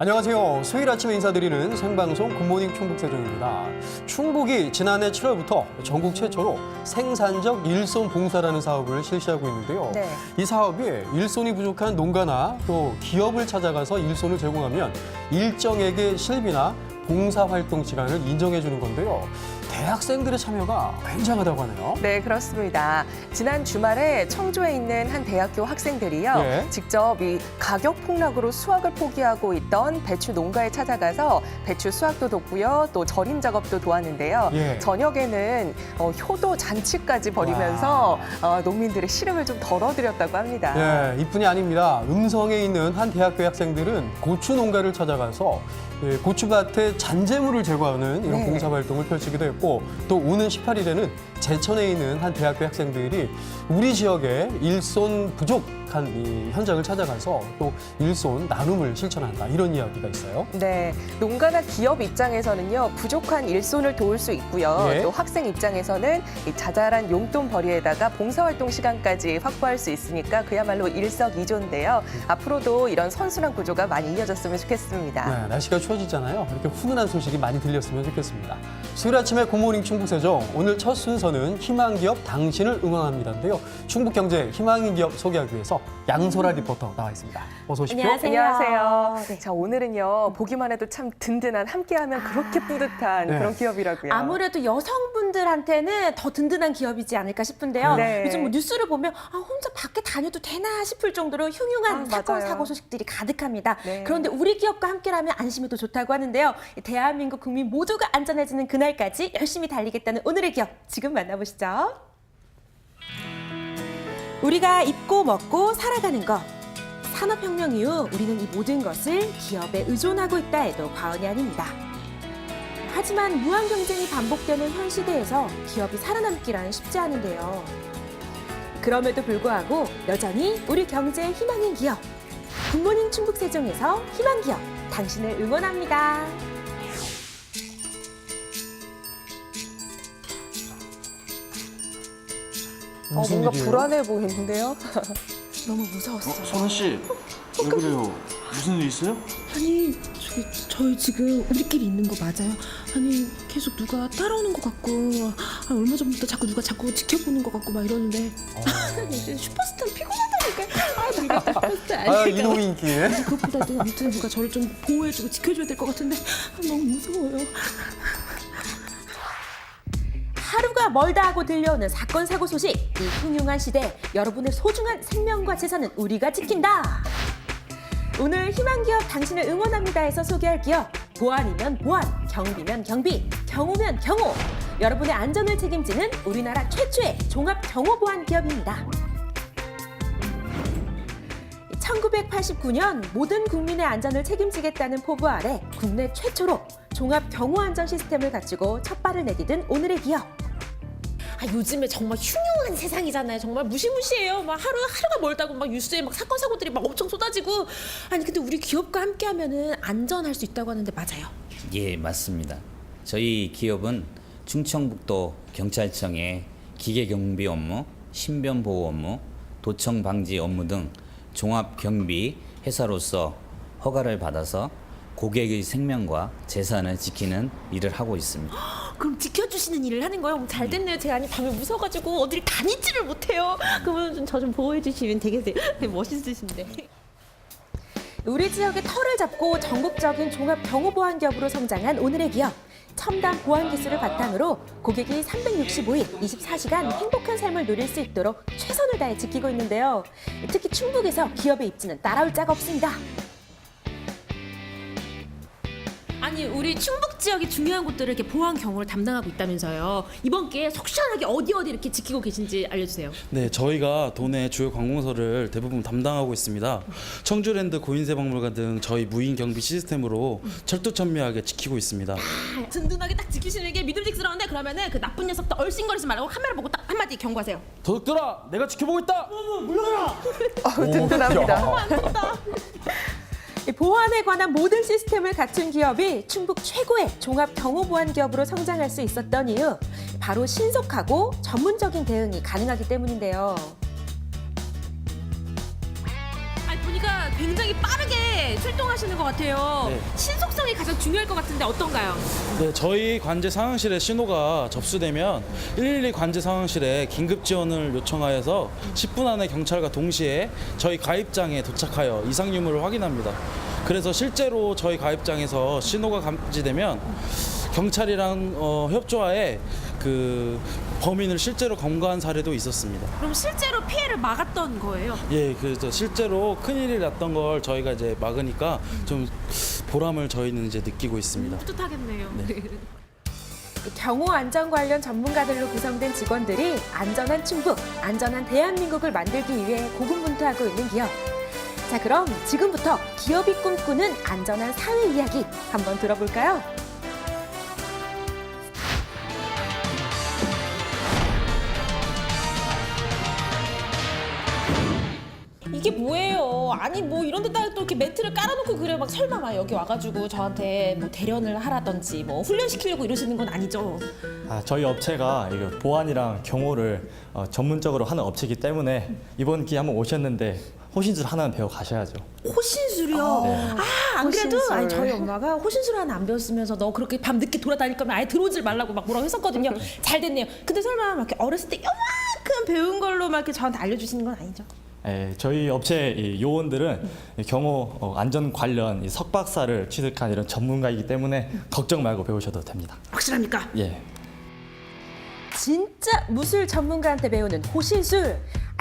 안녕하세요. 수요일 아침에 인사드리는 생방송 굿모닝 충북세종입니다. 충북이 지난해 7월부터 전국 최초로 생산적 일손 봉사라는 사업을 실시하고 있는데요. 네. 이 사업이 일손이 부족한 농가나 또 기업을 찾아가서 일손을 제공하면 일정액의 실비나 봉사활동 시간을 인정해 주는 건데요. 대학생들의 참여가 굉장하다고 하네요. 네, 그렇습니다. 지난 주말에 청주에 있는 한 대학교 학생들이요. 예. 직접 이 가격 폭락으로 수확을 포기하고 있던 배추 농가에 찾아가서 배추 수확도 돕고요. 또 절임 작업도 도왔는데요. 예. 저녁에는 효도 잔치까지 벌이면서 농민들의 시름을 좀 덜어드렸다고 합니다. 예, 이뿐이 아닙니다. 음성에 있는 한 대학교 학생들은 고추 농가를 찾아가서 고추밭에 잔재물을 제거하는 이런 네. 봉사활동을 펼치기도 했고, 또 오는 18일에는 제천에 있는 한 대학교 학생들이 우리 지역에 일손 부족한 이 현장을 찾아가서 또 일손 나눔을 실천한다, 이런 이야기가 있어요. 네, 농가나 기업 입장에서는요, 부족한 일손을 도울 수 있고요. 예. 또 학생 입장에서는 이 자잘한 용돈 벌이에다가 봉사활동 시간까지 확보할 수 있으니까 그야말로 일석이조인데요. 앞으로도 이런 선순환 구조가 많이 이어졌으면 좋겠습니다. 네, 날씨가 추워지잖아요. 이렇게 훈훈한 소식이 많이 들렸으면 좋겠습니다. 수요일 아침에 굿모닝 충북세종, 오늘 첫 순서는 희망기업 당신을 응원합니다인데요. 충북경제 희망인 기업 소개하기 위해서 양소라 리포터 나와 있습니다. 어서 오십시오. 안녕하세요. 네. 자, 오늘은요, 보기만 해도 참 든든한, 함께하면 그렇게 뿌듯한 네. 그런 기업이라고요. 아무래도 여성분들한테는 더 든든한 기업이지 않을까 싶은데요. 네. 요즘 뭐 뉴스를 보면 혼자 밖에 다녀도 되나 싶을 정도로 흉흉한 사건, 맞아요. 사고 소식들이 가득합니다. 네. 그런데 우리 기업과 함께라면 안심해도 좋다고 하는데요. 대한민국 국민 모두가 안전해지는 그날까지 열심히 달리겠다는 오늘의 기업, 지금 만나보시죠. 우리가 입고 먹고 살아가는 것. 산업혁명 이후 우리는 이 모든 것을 기업에 의존하고 있다 해도 과언이 아닙니다. 하지만 무한 경쟁이 반복되는 현 시대에서 기업이 살아남기란 쉽지 않은데요. 그럼에도 불구하고 여전히 우리 경제의 희망인 기업. 굿모닝 충북세종에서 희망기업, 당신을 응원합니다. 무슨 뭔가 일이에요? 불안해 보이는데요. 너무 무서웠어요. 선아 씨, 왜 그래요? 무슨 일 있어요? 아니 저희 지금 우리끼리 있는 거 맞아요? 아니 계속 누가 따라오는 것 같고 얼마 전부터 누가 자꾸 지켜보는 것 같고 막 이러는데 슈퍼스타 피곤하다니까 슈퍼스타 아니니까 이노민기. 그것보다도 아무튼 누가 저를 좀 보호해주고 지켜줘야 될 것 같은데 너무 무서워요. 하루가 멀다 하고 들려오는 사건, 사고 소식. 이 흉흉한 시대, 여러분의 소중한 생명과 재산은 우리가 지킨다. 오늘 희망기업 당신을 응원합니다에서 소개할 기업. 보안이면 보안, 경비면 경비, 경호면 경호. 여러분의 안전을 책임지는 우리나라 최초의 종합 경호보안 기업입니다. 1989년 모든 국민의 안전을 책임지겠다는 포부 아래 국내 최초로 종합 경호안전 시스템을 갖추고 첫 발을 내디딘 오늘의 기업. 요즘에 정말 흉흉한 세상이잖아요. 정말 무시무시해요. 막 하루가 멀다고 막 뉴스에 막 사건 사고들이 막 엄청 쏟아지고. 아니 근데 우리 기업과 함께하면은 안전할 수 있다고 하는데 맞아요? 예, 맞습니다. 저희 기업은 충청북도 경찰청의 기계경비 업무, 신변보호 업무, 도청 방지 업무 등 종합경비 회사로서 허가를 받아서 고객의 생명과 재산을 지키는 일을 하고 있습니다. 그럼 지켜주시는 일을 하는 거예요? 잘 됐네요. 제가 아니 밤에 무서워가지고 어디를 다니지를 못해요. 그러면 저 좀 보호해 주시면 되겠어요. 멋있으신데. 우리 지역의 털을 잡고 전국적인 종합 경호보안 기업으로 성장한 오늘의 기업. 첨단 보안 기술을 바탕으로 고객이 365일 24시간 행복한 삶을 누릴 수 있도록 최선을 다해 지키고 있는데요. 특히 충북에서 기업의 입지는 따라올 자가 없습니다. 아니 우리 충북 지역의 중요한 곳들을 이렇게 보안 경호를 담당하고 있다면서요. 이번 기회에 속 시원하게 어디 이렇게 지키고 계신지 알려주세요. 네, 저희가 도내 주요 관공서를 대부분 담당하고 있습니다. 청주랜드 고인세박물관 등 저희 무인 경비 시스템으로 철두철미하게 지키고 있습니다. 든든하게 딱 지키시는 게 믿음직스러운데 그러면은 그 나쁜 녀석들 얼씬거리지 말고 카메라 보고 딱 한마디 경고하세요. 도둑들아, 내가 지켜보고 있다. 든든합니다. 보안에 관한 모든 시스템을 갖춘 기업이 충북 최고의 종합 경호보안 기업으로 성장할 수 있었던 이유, 바로 신속하고 전문적인 대응이 가능하기 때문인데요. 보니까 굉장히 빠르게 관제에 출동하시는 것 같아요. 네. 신속성이 가장 중요할 것 같은데 어떤가요? 네, 저희 관제 상황실에 신호가 접수되면 112 관제 상황실에 긴급 지원을 요청하여서 10분 안에 경찰과 동시에 저희 가입장에 도착하여 이상 유무를 확인합니다. 그래서 실제로 저희 가입장에서 신호가 감지되면 경찰이랑 협조하에 그 범인을 실제로 검거한 사례도 있었습니다. 그럼 실제로 피해를 막았던 거예요? 예, 그래서 실제로 큰일이 났던 걸 저희가 이제 막으니까 좀 보람을 저희는 이제 느끼고 있습니다. 뿌듯하겠네요. 경호 안전 관련 전문가들로 구성된 직원들이 안전한 충북, 안전한 대한민국을 만들기 위해 고군분투하고 있는 기업. 자, 그럼 지금부터 기업이 꿈꾸는 안전한 사회 이야기 한번 들어볼까요? 이게 뭐예요? 아니 뭐 이런 데다가 또 이렇게 매트를 깔아놓고 그래 막 설마 막 여기 와가지고 저한테 뭐 대련을 하라든지 뭐 훈련시키려고 이러시는 건 아니죠? 저희 업체가 이거 보안이랑 경호를 전문적으로 하는 업체이기 때문에 이번 기회에 한번 오셨는데 호신술 하나는 배워 가셔야죠. 호신술이요? 안 그래도 호신술. 아니, 저희 엄마가 호신술 하나 안 배웠으면서 너 그렇게 밤 늦게 돌아다닐 거면 아예 들어오질 말라고 막 뭐라고 했었거든요. 잘 됐네요. 근데 설마 막 이렇게 어렸을 때 요만큼 배운 걸로 막 이렇게 저한테 알려주시는 건 아니죠? 저희 업체 이 요원들은 이 경호 안전 관련 이 석박사를 취득한 이런 전문가이기 때문에 걱정 말고 배우셔도 됩니다. 확실합니까? 예. 진짜 무술 전문가한테 배우는 호신술.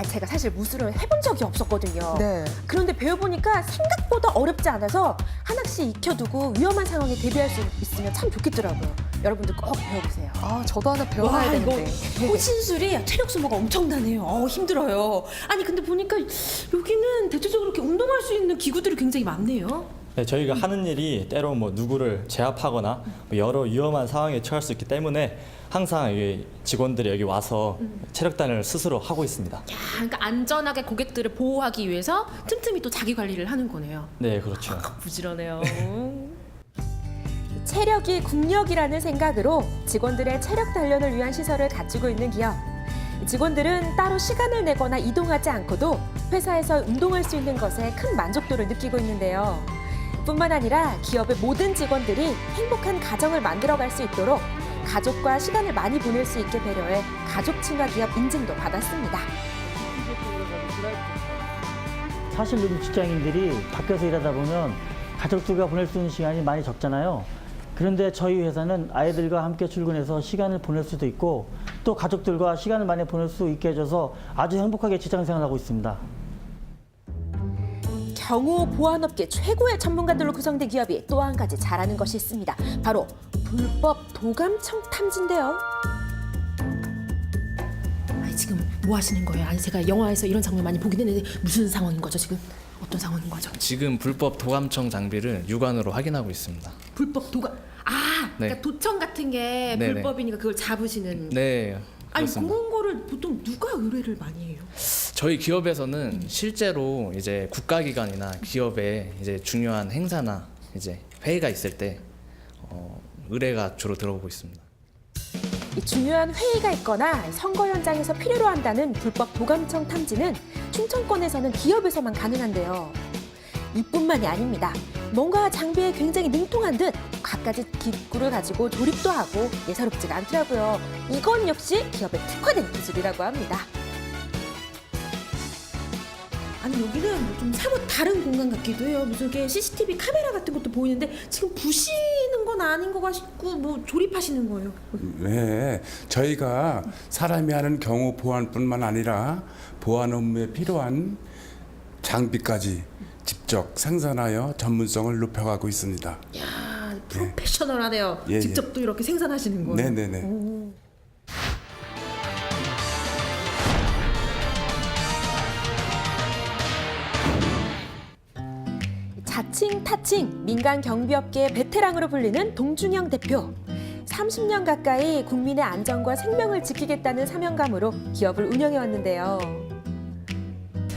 제가 사실 무술을 해본 적이 없었거든요. 네. 그런데 배워보니까 생각보다 어렵지 않아서 하나씩 익혀두고 위험한 상황에 대비할 수 있으면 참 좋겠더라고요. 여러분들 꼭 배워보세요. 아, 저도 하나 배워놔야 되는데. 호신술이 체력 소모가 엄청나네요. 힘들어요. 아니 근데 보니까 여기는 대체적으로 이렇게 운동할 수 있는 기구들이 굉장히 많네요. 네, 저희가 하는 일이 때로 뭐 누구를 제압하거나 뭐 여러 위험한 상황에 처할 수 있기 때문에 항상 이 직원들이 여기 와서 체력단을 스스로 하고 있습니다. 그러니까 안전하게 고객들을 보호하기 위해서 틈틈이 또 자기 관리를 하는 거네요. 네, 그렇죠. 부지런해요. 체력이 국력이라는 생각으로 직원들의 체력 단련을 위한 시설을 갖추고 있는 기업. 직원들은 따로 시간을 내거나 이동하지 않고도 회사에서 운동할 수 있는 것에 큰 만족도를 느끼고 있는데요. 뿐만 아니라 기업의 모든 직원들이 행복한 가정을 만들어갈 수 있도록 가족과 시간을 많이 보낼 수 있게 배려해 가족 친화 기업 인증도 받았습니다. 사실 요즘 직장인들이 밖에서 일하다 보면 가족들과 보낼 수 있는 시간이 많이 적잖아요. 그런데 저희 회사는 아이들과 함께 출근해서 시간을 보낼 수도 있고 또 가족들과 시간을 많이 보낼 수 있게 해줘서 아주 행복하게 직장 생활하고 있습니다. 경호 보안업계 최고의 전문가들로 구성된 기업이 또 한 가지 잘하는 것이 있습니다. 바로 불법 도감청 탐지인데요. 아니 지금 뭐 하시는 거예요? 아니 제가 영화에서 이런 장면 많이 보긴 했는데 무슨 상황인 거죠 지금? 어떤 상황인 거죠? 지금 불법 도감청 장비를 육안으로 확인하고 있습니다. 불법 도감 그러니까 도청 같은 게 네네. 불법이니까 그걸 잡으시는. 네, 아니 그렇습니다. 그런 거를 보통 누가 의뢰를 많이 해요? 저희 기업에서는 실제로 이제 국가기관이나 기업에 이제 중요한 행사나 이제 회의가 있을 때 의뢰가 주로 들어오고 있습니다. 이 중요한 회의가 있거나 선거 현장에서 필요로 한다는 불법 도감청 탐지는 충청권에서는 기업에서만 가능한데요. 이뿐만이 아닙니다. 뭔가 장비에 굉장히 능통한 듯 갖가지 기구를 가지고 조립도 하고 예사롭지가 않더라고요. 이건 역시 기업에 특화된 기술이라고 합니다. 아니 여기는 뭐 좀 사뭇 다른 공간 같기도 해요. 무슨 이렇게 CCTV 카메라 같은 것도 보이는데 지금 부시는 건 아닌 것 같고 뭐 조립하시는 거예요. 네, 저희가 사람이 하는 경호 보안뿐만 아니라 보안 업무에 필요한 장비까지 직접 생산하여 전문성을 높여가고 있습니다. 야 프로페셔널하네요. 예, 직접 또 이렇게 생산하시는 거예요. 네네네. 자칭 타칭 민간 경비업계의 베테랑으로 불리는 동준영 대표. 30년 가까이 국민의 안전과 생명을 지키겠다는 사명감으로 기업을 운영해 왔는데요.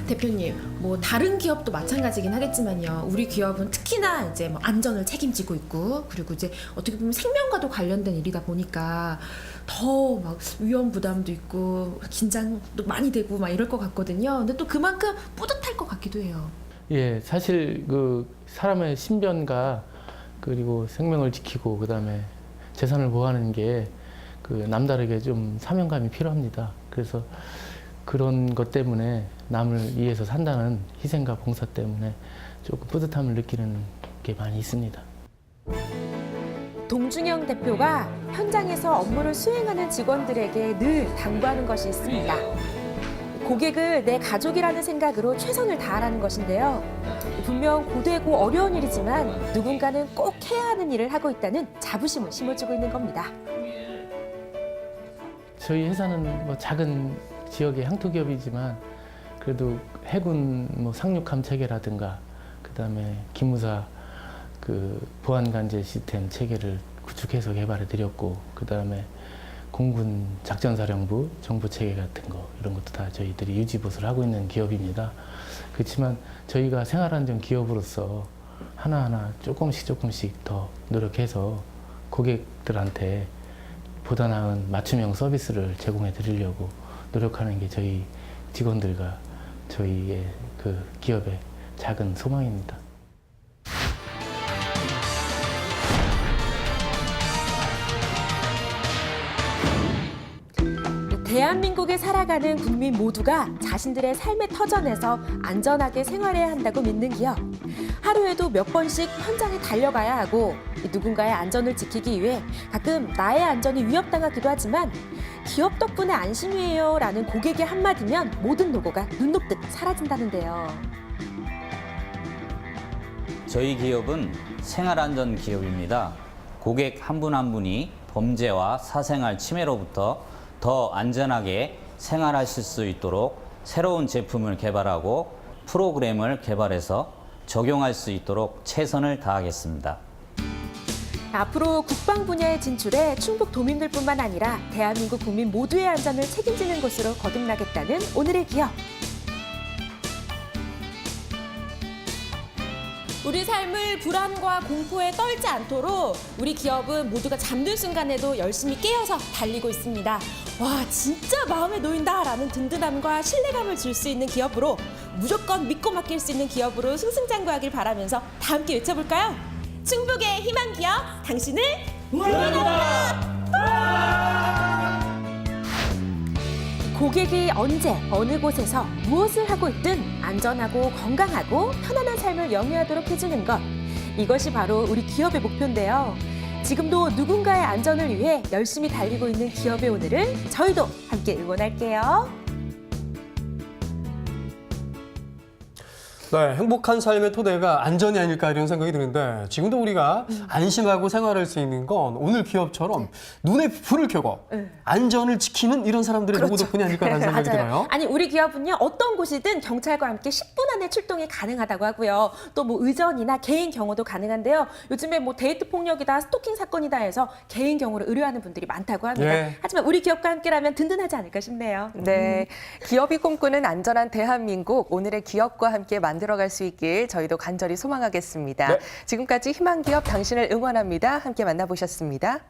대표님, 뭐 다른 기업도 마찬가지긴 하겠지만요. 우리 기업은 특히나 이제 뭐 안전을 책임지고 있고, 그리고 이제 어떻게 보면 생명과도 관련된 일이다 보니까 더 막 위험 부담도 있고 긴장도 많이 되고 막 이럴 것 같거든요. 근데 또 그만큼 뿌듯할 것 같기도 해요. 예, 사실 그 사람의 신변과 그리고 생명을 지키고 그다음에 재산을 보호하는 게 그 남다르게 좀 사명감이 필요합니다. 그래서 그런 것 때문에 남을 위해서 산다는 희생과 봉사 때문에 조금 뿌듯함을 느끼는 게 많이 있습니다. 동준영 대표가 현장에서 업무를 수행하는 직원들에게 늘 당부하는 것이 있습니다. 고객을 내 가족이라는 생각으로 최선을 다하라는 것인데요. 분명 고되고 어려운 일이지만 누군가는 꼭 해야 하는 일을 하고 있다는 자부심을 심어주고 있는 겁니다. 저희 회사는 뭐 작은 지역의 향토기업이지만 그래도 해군 뭐 상륙함 체계라든가 그다음에 기무사 그 보안 관제 시스템 체계를 구축해서 개발해 드렸고 그다음에 공군 작전사령부 정보 체계 같은 거 이런 것도 다 저희들이 유지 보수를 하고 있는 기업입니다. 그렇지만 저희가 생활안전 기업으로서 하나하나 조금씩 더 노력해서 고객들한테 보다 나은 맞춤형 서비스를 제공해 드리려고 노력하는 게 저희 직원들과 저희의 그 기업의 작은 소망입니다. 대한민국에 살아가는 국민 모두가 자신들의 삶의 터전에서 안전하게 생활해야 한다고 믿는 기업. 하루에도 몇 번씩 현장에 달려가야 하고 누군가의 안전을 지키기 위해 가끔 나의 안전이 위협당하기도 하지만 기업 덕분에 안심이에요 라는 고객의 한마디면 모든 노고가 눈 녹듯 사라진다는데요. 저희 기업은 생활안전 기업입니다. 고객 한 분 한 분이 범죄와 사생활 침해로부터 더 안전하게 생활하실 수 있도록 새로운 제품을 개발하고 프로그램을 개발해서 적용할 수 있도록 최선을 다하겠습니다. 앞으로 국방 분야에 진출해 충북 도민들뿐만 아니라 대한민국 국민 모두의 안전을 책임지는 곳으로 거듭나겠다는 오늘의 기업. 우리 삶을 불안과 공포에 떨지 않도록 우리 기업은 모두가 잠든 순간에도 열심히 깨어서 달리고 있습니다. 와, 진짜 마음에 놓인다라는 든든함과 신뢰감을 줄 수 있는 기업으로 무조건 믿고 맡길 수 있는 기업으로 승승장구하길 바라면서 다 함께 외쳐볼까요? 충북의 희망 기업, 당신을 응원합니다. 고객이 언제 어느 곳에서 무엇을 하고 있든 안전하고 건강하고 편안한 삶을 영위하도록 해주는 것. 이것이 바로 우리 기업의 목표인데요. 지금도 누군가의 안전을 위해 열심히 달리고 있는 기업의 오늘을 저희도 함께 응원할게요. 네, 행복한 삶의 토대가 안전이 아닐까 이런 생각이 드는데 지금도 우리가 안심하고 생활할 수 있는 건 오늘 기업처럼 눈에 불을 켜고 안전을 지키는 이런 사람들의 노고 덕분이 아닐까라는 생각이 들어요. 아니, 우리 기업은요, 어떤 곳이든 경찰과 함께 10분 안에 출동이 가능하다고 하고요. 또 뭐 의전이나 개인 경호도 가능한데요. 요즘에 뭐 데이트 폭력이다, 스토킹 사건이다 해서 개인 경호를 의뢰하는 분들이 많다고 합니다. 예. 하지만 우리 기업과 함께라면 든든하지 않을까 싶네요. 네, 기업이 꿈꾸는 안전한 대한민국, 오늘의 기업과 함께 만들어갈 수 있길 저희도 간절히 소망하겠습니다. 네. 지금까지 희망기업 당신을 응원합니다. 함께 만나보셨습니다.